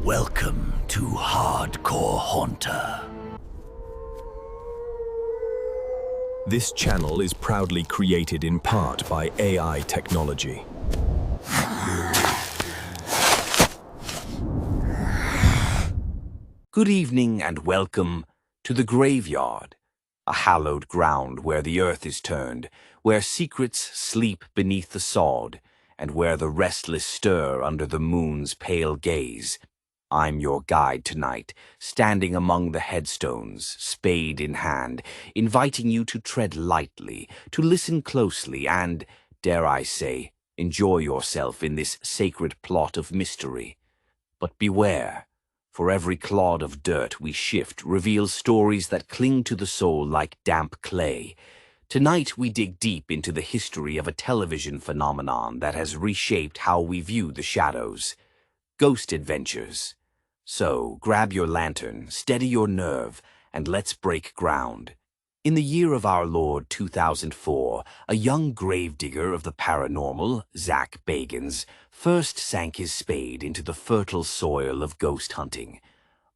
Welcome to Hardcore Haunter. This channel is proudly created in part by AI technology. Good evening and welcome to the graveyard, a hallowed ground where the earth is turned, where secrets sleep beneath the sod, and where the restless stir under the moon's pale gaze. I'm your guide tonight, standing among the headstones, spade in hand, inviting you to tread lightly, to listen closely, and, dare I say, enjoy yourself in this sacred plot of mystery. But beware, for every clod of dirt we shift reveals stories that cling to the soul like damp clay. Tonight we dig deep into the history of a television phenomenon that has reshaped how we view the shadows. Ghost adventures. So, grab your lantern, steady your nerve, and let's break ground. In the year of our Lord 2004, a young gravedigger of the paranormal, Zak Bagans, first sank his spade into the fertile soil of ghost hunting.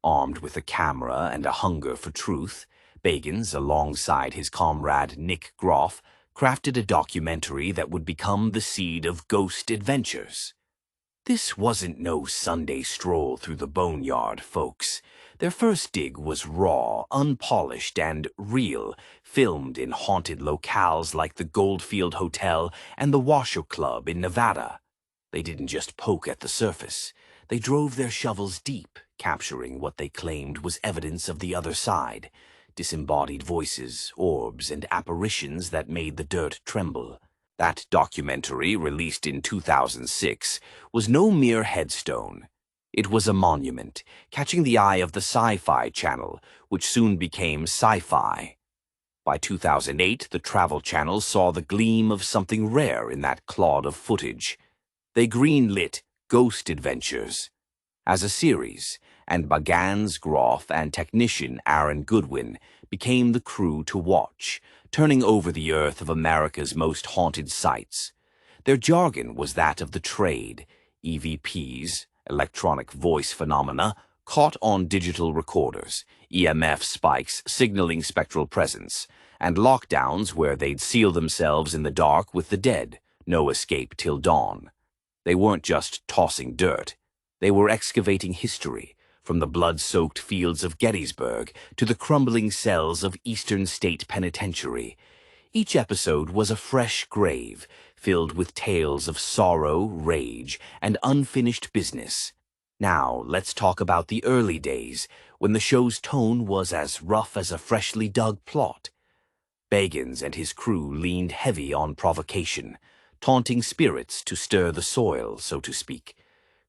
Armed with a camera and a hunger for truth, Bagans, alongside his comrade Nick Groff, crafted a documentary that would become the seed of Ghost Adventures. This wasn't no Sunday stroll through the boneyard, folks. Their first dig was raw, unpolished, and real, filmed in haunted locales like the Goldfield Hotel and the Washoe Club in Nevada. They didn't just poke at the surface. They drove their shovels deep, capturing what they claimed was evidence of the other side. Disembodied voices, orbs, and apparitions that made the dirt tremble. That documentary, released in 2006, was no mere headstone. It was a monument, catching the eye of the Syfy channel, which soon became Syfy. By 2008, the Travel Channel saw the gleam of something rare in that clod of footage. They greenlit Ghost Adventures as a series, and Bagans, Groff, and technician Aaron Goodwin became the crew to watch, turning over the earth of America's most haunted sites. Their jargon was that of the trade, EVPs, electronic voice phenomena, caught on digital recorders, EMF spikes signaling spectral presence, and lockdowns where they'd seal themselves in the dark with the dead, no escape till dawn. They weren't just tossing dirt. They were excavating history, from the blood-soaked fields of Gettysburg to the crumbling cells of Eastern State Penitentiary. Each episode was a fresh grave, filled with tales of sorrow, rage, and unfinished business. Now, let's talk about the early days, when the show's tone was as rough as a freshly dug plot. Bagans and his crew leaned heavy on provocation, taunting spirits to stir the soil, so to speak.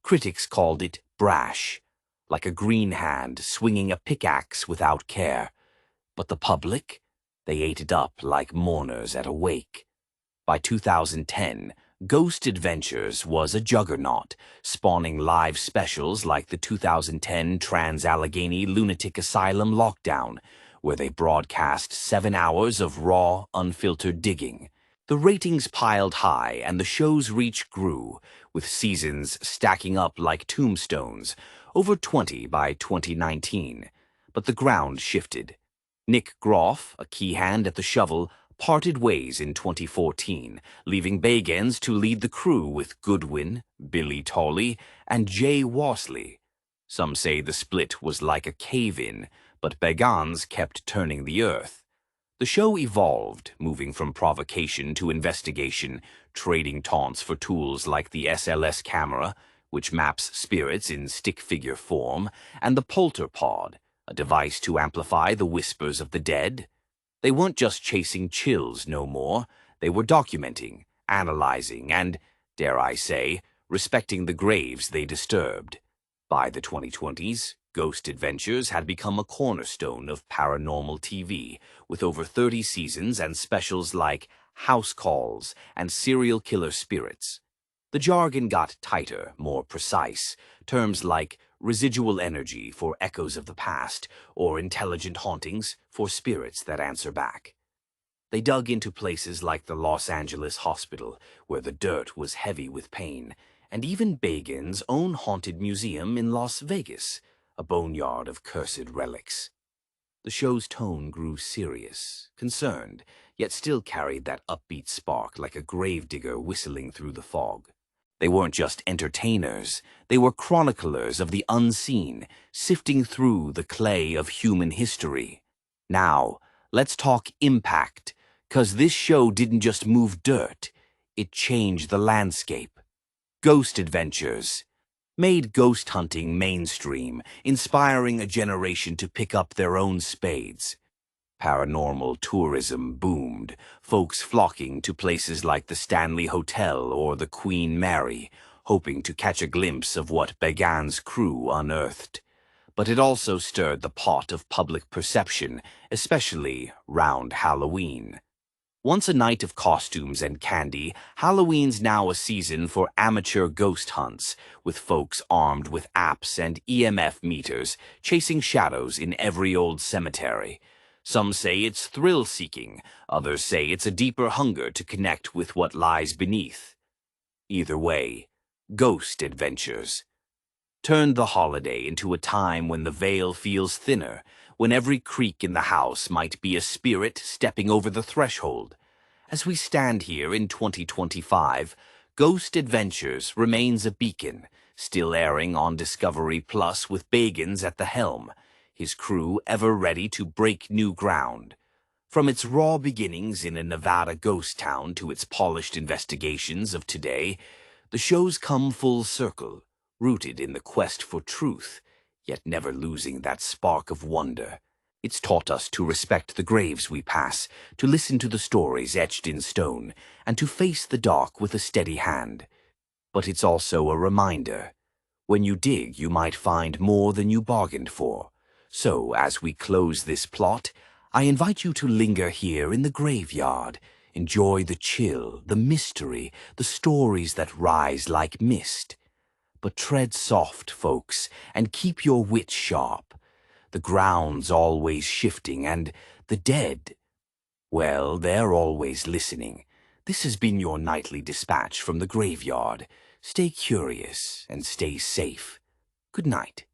Critics called it brash, like a green hand swinging a pickaxe without care. But the public? They ate it up like mourners at a wake. By 2010, Ghost Adventures was a juggernaut, spawning live specials like the 2010 Trans-Allegheny Lunatic Asylum lockdown, where they broadcast 7 hours of raw, unfiltered digging. The ratings piled high and the show's reach grew, with seasons stacking up like tombstones, over 20 by 2019. But the ground shifted. Nick Groff, a key hand at the shovel, parted ways in 2014, leaving Bagans to lead the crew with Goodwin, Billy Tolley, and Jay Worsley. Some say the split was like a cave-in, but Bagans kept turning the earth. The show evolved, moving from provocation to investigation, trading taunts for tools like the SLS camera, which maps spirits in stick figure form, and the polterpod, a device to amplify the whispers of the dead. They weren't just chasing chills no more. They were documenting, analyzing, and, dare I say, respecting the graves they disturbed. By the 2020s, Ghost Adventures had become a cornerstone of paranormal TV, with over 30 seasons and specials like House Calls and Serial Killer Spirits. The jargon got tighter, more precise. Terms like residual energy for echoes of the past, or intelligent hauntings for spirits that answer back. They dug into places like the Los Angeles hospital, where the dirt was heavy with pain, and even Bagans' own haunted museum in Las Vegas, a boneyard of cursed relics. The show's tone grew serious, concerned, yet still carried that upbeat spark like a gravedigger whistling through the fog. They weren't just entertainers, they were chroniclers of the unseen, sifting through the clay of human history. Now, let's talk impact, 'cause this show didn't just move dirt, it changed the landscape. Ghost Adventures made ghost hunting mainstream, inspiring a generation to pick up their own spades. Paranormal tourism boomed, folks flocking to places like the Stanley Hotel or the Queen Mary, hoping to catch a glimpse of what Bagans' crew unearthed. But it also stirred the pot of public perception, especially round Halloween. Once a night of costumes and candy, Halloween's now a season for amateur ghost hunts, with folks armed with apps and EMF meters chasing shadows in every old cemetery. Some say it's thrill-seeking, others say it's a deeper hunger to connect with what lies beneath. Either way, Ghost Adventures turned the holiday into a time when the veil feels thinner, when every creak in the house might be a spirit stepping over the threshold. As we stand here in 2025, Ghost Adventures remains a beacon, still airing on Discovery Plus with Bagans at the helm, his crew ever ready to break new ground. From its raw beginnings in a Nevada ghost town to its polished investigations of today, the show's come full circle, rooted in the quest for truth, yet never losing that spark of wonder. It's taught us to respect the graves we pass, to listen to the stories etched in stone, and to face the dark with a steady hand. But it's also a reminder. When you dig, you might find more than you bargained for. So, as we close this plot, I invite you to linger here in the graveyard. Enjoy the chill, the mystery, the stories that rise like mist. But tread soft, folks, and keep your wits sharp. The ground's always shifting, and the dead, well, they're always listening. This has been your nightly dispatch from the graveyard. Stay curious and stay safe. Good night.